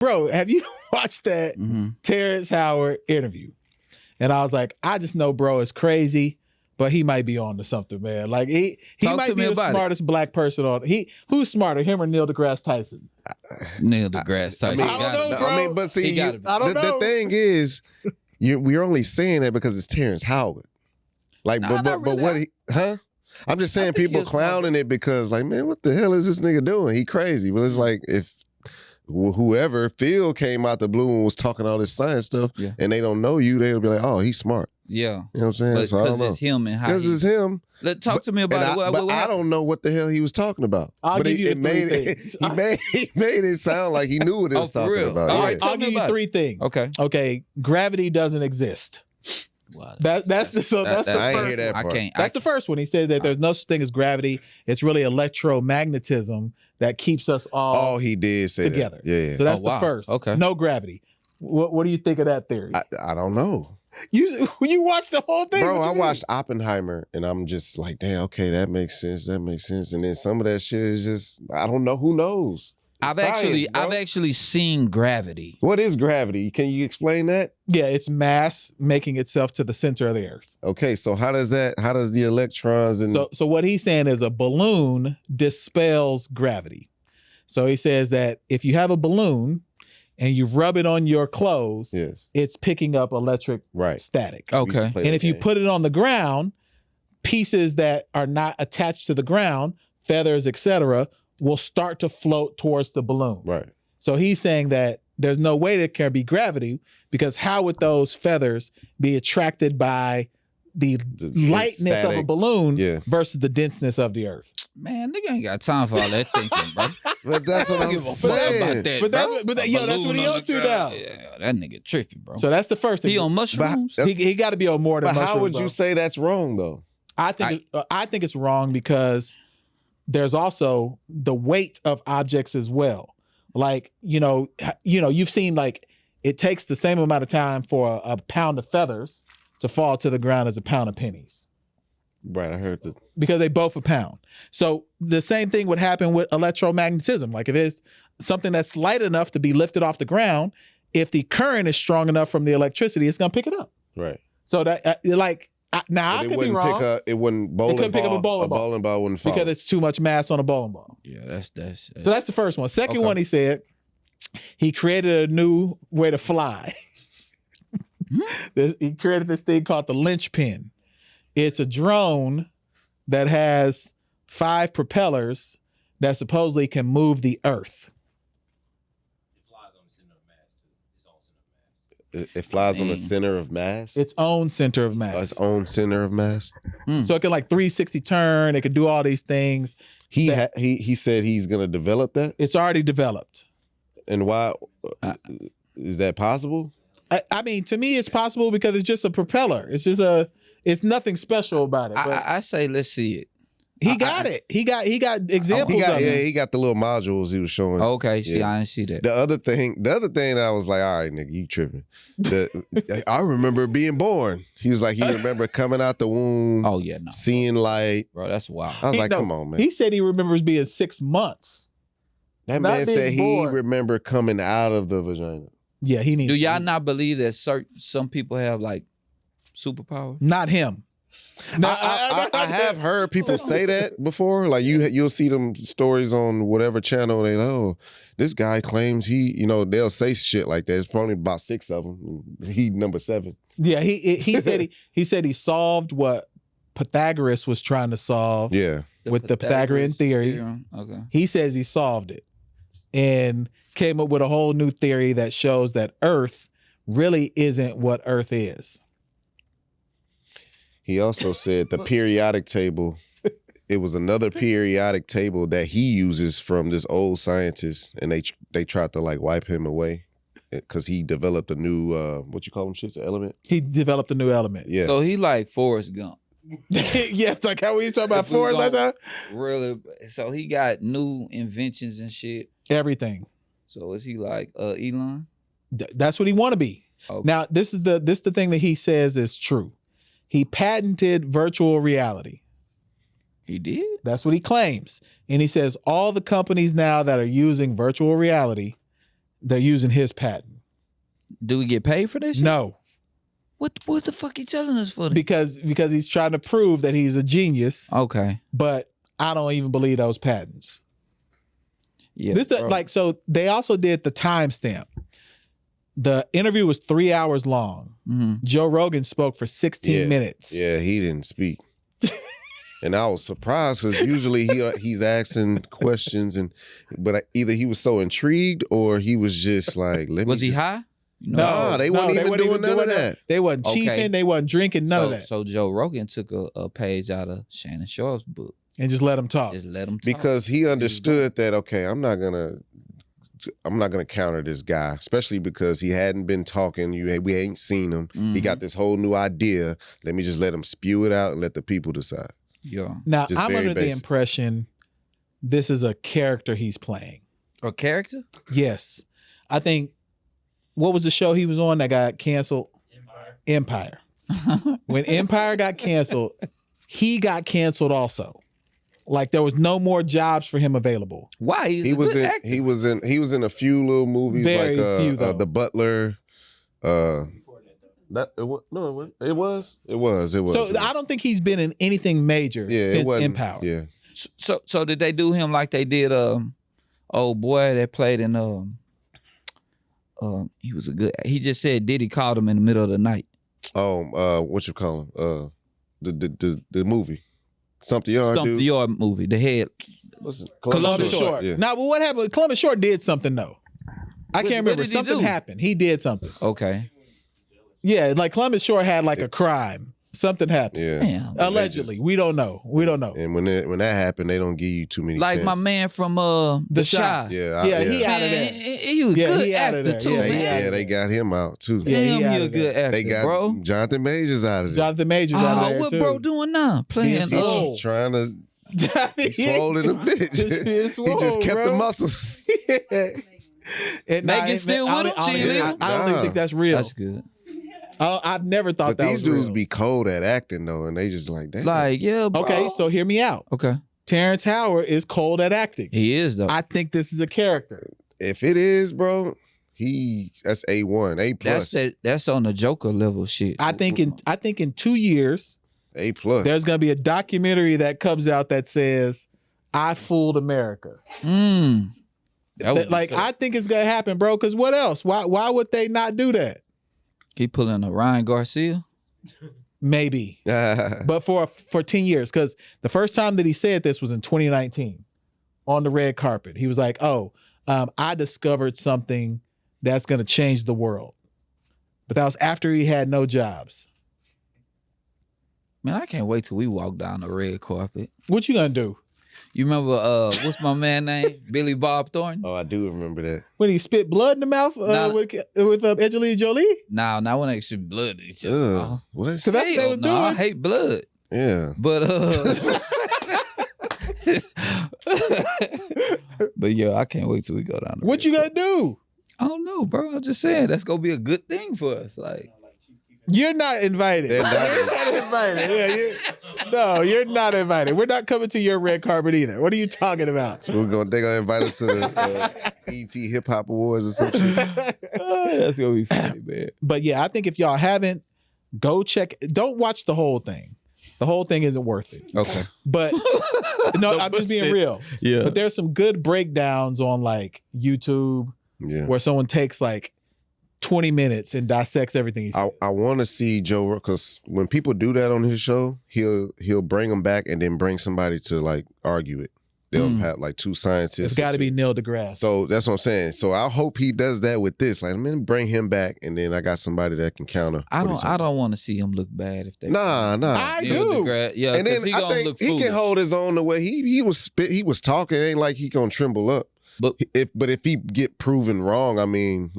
Bro, have you watched that Terrence Howard interview? And I was like, I just know bro is crazy, but he might be on to something, man. Like he might be the smartest black person on. Who's smarter, him or Neil deGrasse Tyson? Neil deGrasse Tyson. I don't know, bro. I mean, but see, I don't know. The thing is, we're only saying that because it's Terrence Howard. Like, but what? I'm just saying people clowning it because, like, man, what the hell is this nigga doing? He crazy. But it's like if whoever Phil came out the blue and was talking all this science stuff, and they don't know you, they'll be like, oh, he's smart. Yeah, you know what I'm saying? But so I don't know. it's him and how because it's him. Talk to me about it. But I don't know what the hell he was talking about. I'll give you three things. He made it sound like he knew what he was talking about. All right, I'll give you three things. Okay, gravity doesn't exist. Wow, that's the first one. That's the first one. He said that there's no such thing as gravity. It's really electromagnetism that keeps us all. Oh, he did say together. That. Yeah. So that's the first. Okay. No gravity. What do you think of that theory? I don't know. You watched the whole thing, bro. I watched Oppenheimer, and I'm just like, damn. Okay, that makes sense. That makes sense. And then some of that shit is just, I don't know. Who knows? I've actually seen gravity. What is gravity? Can you explain that? Yeah, it's mass making itself to the center of the earth. Okay, so how does the electrons and so what he's saying is a balloon dispels gravity. So he says that if you have a balloon and you rub it on your clothes, it's picking up electric static. Okay. And if you put it on the ground, pieces that are not attached to the ground, feathers, etc., will start to float towards the balloon. Right. So he's saying that there's no way there can be gravity because how would those feathers be attracted by the lightness static of a balloon versus the denseness of the earth? Man, nigga ain't got time for all that thinking, bro. But that's what I'm saying. That's what he on to now. Yeah, that nigga tripping, bro. So that's the first thing. He on mushrooms? He got to be on more than mushrooms. But how would you say that's wrong, though? I think it's wrong because there's also the weight of objects as well. Like, you've seen like it takes the same amount of time for a pound of feathers to fall to the ground as a pound of pennies. Right, I heard that. Because they both a pound. So the same thing would happen with electromagnetism. Like if it's something that's light enough to be lifted off the ground, if the current is strong enough from the electricity, it's gonna pick it up. Right. So that I could be wrong. It wouldn't pick up a bowling ball wouldn't fall. Because it's too much mass on a bowling ball. Yeah, that's so that's the first one. Second one, he said he created a new way to fly. He created this thing called the linchpin. It's a drone that has 5 propellers that supposedly can move the earth. It flies on the center of mass? Its own center of mass. Its own center of mass? So it can like 360 turn. It can do all these things. He said he's going to develop that? It's already developed. And why? Is that possible? I mean, to me, it's possible because it's just a propeller. It's nothing special about it. I say let's see it. He got it. He got examples of it. Yeah, he got the little modules he was showing. Okay, see, I didn't see that. The other thing I was like, all right, nigga, you tripping. I remember being born. He was like, he remember coming out the womb. Oh yeah, no. Seeing light. Bro, that's wild. I was like, come on, man. He said he remembers being 6 months. That man said he remember coming out of the vagina. Yeah, he needs. Do y'all not believe that some people have like superpowers? Not him. No, I have heard people say that before. Like you'll see them stories on whatever channel. They know this guy claims they'll say shit like that. It's probably about 6 of them. He number 7. Yeah, he said he said he solved what Pythagoras was trying to solve. Yeah, with the Pythagorean theory. Okay, he says he solved it and came up with a whole new theory that shows that Earth really isn't what Earth is. He also said the periodic table, it was another periodic table that he uses from this old scientist, and they tried to like wipe him away because he developed a new, what you call them shits, element? He developed a new element. Yeah. So he like Forrest Gump. Yes, like how we talking about Forrest like that? Really? So he got new inventions and shit? Everything. So is he like Elon? That's what he want to be. Okay. Now, this is the thing that he says is true. He patented virtual reality. He did? That's what he claims. And he says all the companies now that are using virtual reality, They're using his patent. Do we get paid for this shit? No. What the fuck you telling us for? Because he's trying to prove that he's a genius. Okay. But I don't even believe those patents. Yeah. So they also did the timestamp. The interview was 3 hours long. Mm-hmm. Joe Rogan spoke for 16 minutes. Yeah, he didn't speak. And I was surprised because usually he's asking questions, but either he was so intrigued or he was just like, Was he high? No, they weren't even doing none of that. They wasn't chiefing, they wasn't drinking, none of that. So Joe Rogan took a page out of Shannon Sharp's book. And just let him talk. Because he understood that, okay, I'm not gonna counter this guy, especially because he hadn't been talking. We ain't seen him. Mm-hmm. He got this whole new idea. Let me just let him spew it out and let the people decide. Yeah. Now I'm under the impression this is a character he's playing. A character? Yes. I think, what was the show he was on that got canceled? Empire. When Empire got canceled, he got canceled also. Like there was no more jobs for him available. Why? He was in a few little movies. Very few, though. The Butler. It was. So I don't think he's been in anything major since Empower. Yeah. So did they do him like they did old boy that played in he was a good. He just said Diddy called him in the middle of the night. Oh, what you call him? The movie. Stump the Yard movie. The head. What's it? Columbus Short. Yeah. Now, but what happened? Columbus Short did something though. I can't remember. Something happened. He did something. Okay. Yeah, like Columbus Short had like a crime. Something happened. Yeah. Damn. Allegedly. We don't know. And when that happened, they don't give you too many chances. My man from The Chi. Yeah. He out of there. He was a good actor too, man. They got him out too. Yeah, he a good actor, they got bro. Jonathan Majors out of there. Jonathan Majors out of there what too. bro doing now? Playing He's trying to he's swole in a bitch. He just kept the muscles. Megan still with him? I don't even think that's real. That's good. I've never thought that was real. These dudes be cold at acting though, and they just like that. Like, yeah, bro. Okay, so hear me out. Okay. Terrence Howard is cold at acting. He is though. I think this is a character. If it is, bro, that's A1, A+. That's on the Joker level shit. I think in 2 years, A+. there's gonna be a documentary that comes out that says, "I fooled America." I think it's gonna happen, bro. Because what else? Why would they not do that? Keep pulling a Ryan Garcia? Maybe. But for 10 years. Because the first time that he said this was in 2019 on the red carpet. He was like, I discovered something that's going to change the world. But that was after he had no jobs. Man, I can't wait till we walk down the red carpet. What you going to do? You remember, what's my man name? Billy Bob Thornton? Oh, I do remember that. When he spit blood in the mouth with Angelina Jolie? Nah, not when they spit blood in each other. What? Because that's what they was doing. I hate blood. Yeah. But, but yeah, I can't wait till we go down there. What you gonna do? I don't know, bro. I'm just saying that's gonna be a good thing for us. Like, you're not invited. You're not invited. No, you're not invited. We're not coming to your red carpet either. What are you talking about? So they're gonna invite us to the ET Hip Hop Awards or some shit. That's gonna be funny, man. But yeah, I think if y'all haven't, go check. Don't watch the whole thing. The whole thing isn't worth it. Okay. But no, I'm just being real. Yeah. But there's some good breakdowns on like YouTube where someone takes like 20 minutes and dissects everything he said. I want to see Joe, because when people do that on his show, he'll bring them back and then bring somebody to like argue it. They'll have like two scientists. It's got to be Neil deGrasse. So that's what I'm saying. So I hope he does that with this. Like, bring him back, and then I got somebody that can counter. I don't want to see him look bad if they. Nah. I do. Yeah, and then I think he can hold his own the way he was talking. It ain't like he gonna tremble up. But if he get proven wrong, I mean,